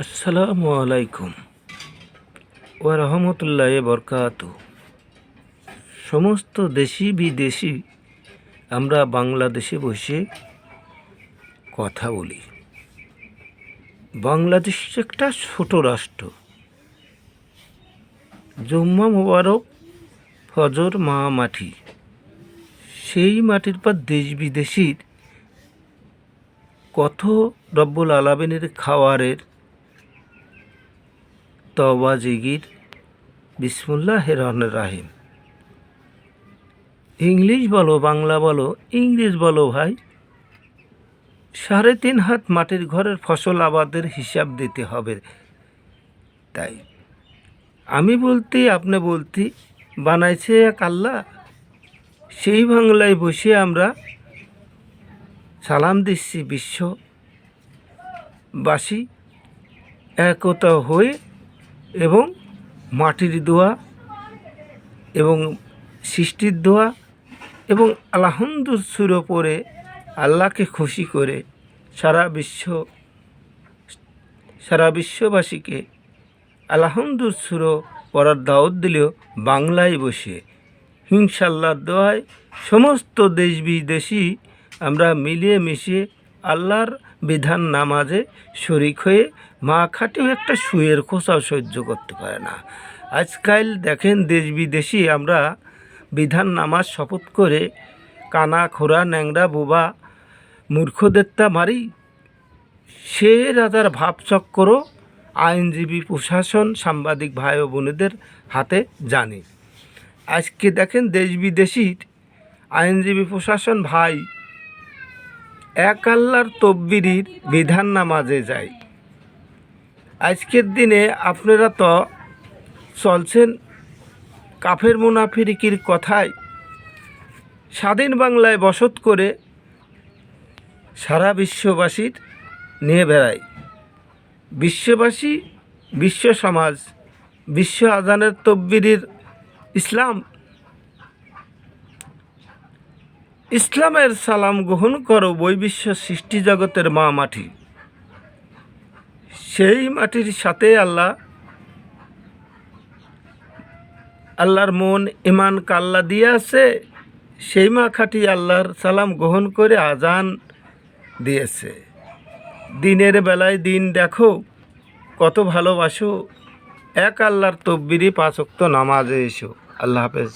আসসালামু আলাইকুম ওয়া রাহমাতুল্লাহি ওয়া বারাকাতুহু। সমস্ত দেশি বিদেশি আমরা বাংলাদেশে বসে কথা বলি। বাংলাদেশ একটা ছোট রাষ্ট্র। জুম্মা মোবারক, ফজর মা মাটি, সেই মাটির পর দেশ বিদেশির কত রব্বুল আলামিনের খাওয়ারের তওবা জিকির, বিসমিল্লাহির রহমানির রহিম। ইংলিশ বলো, বাংলা বলো, ইংরেজ বলো ভাই, 3.5 হাত মাটির ঘরের ফসল আবাদের হিসাব দিতে হবে। তাই আমি বলতে আপনি বলতে বানাইছে এক আল্লাহ। সেই বাংলায় বসে আমরা সালাম দিচ্ছি বিশ্ববাসী একতা হয়ে, এবং মাটির দোয়া এবং সৃষ্টির দোয়া এবং আলহামদুর সুর পড়ে আল্লাহকে খুশি করে সারা বিশ্ববাসীকে আলহামদুর সুর পড়ার দাওয়াত দিলেও বাংলায় বসে ইনশাআল্লাহর দোয়ায় সমস্ত দেশ বিদেশি আমরা মিলিয়ে মিশিয়ে আল্লাহর বিধান নামাজে শরিক হয়ে মা খাটেও একটা সুয়ের খোসাও সহ্য করতে পারে না। আজকাল দেখেন দেশ বিদেশি আমরা বিধান নামাজ শপথ করে কানা খোরা ন্যাংরা বোবা মূর্খদেরটা মারি। সে রাজার ভাবচক্র আইনজীবী প্রশাসন সাংবাদিক ভাই ও বোনেদের হাতে জানে। আজকে দেখেন দেশ বিদেশির আইনজীবী প্রশাসন ভাই এক আল্লাহর তকবীরের বিধান নামাজে যায়। আজকের দিনে আপনারা তো চলছেন কাফের মুনাফিকির কথায়, স্বাধীন বাংলায় বসত করে সারা বিশ্ববাসীর নিয়ে বেড়ায়। বিশ্ববাসী, বিশ্ব সমাজ, বিশ্ব আজানের তকবীরের ইসলামের সালাম গ্রহণ করো বই বিশ্ব সৃষ্টি জগতের মা মাটি। সেই মাটির সাথে আল্লাহর মন ইমান কাল্লা দিয়ে আছে। সেই মা খাটি আল্লাহর সালাম গ্রহণ করে আজান দিয়েছে। দিনের বেলায় দিন দেখো কত ভালোবাসো, এক আল্লাহর তকবীরে 5 ওয়াক্ত নামাজে এসো। আল্লাহ হাফেজ।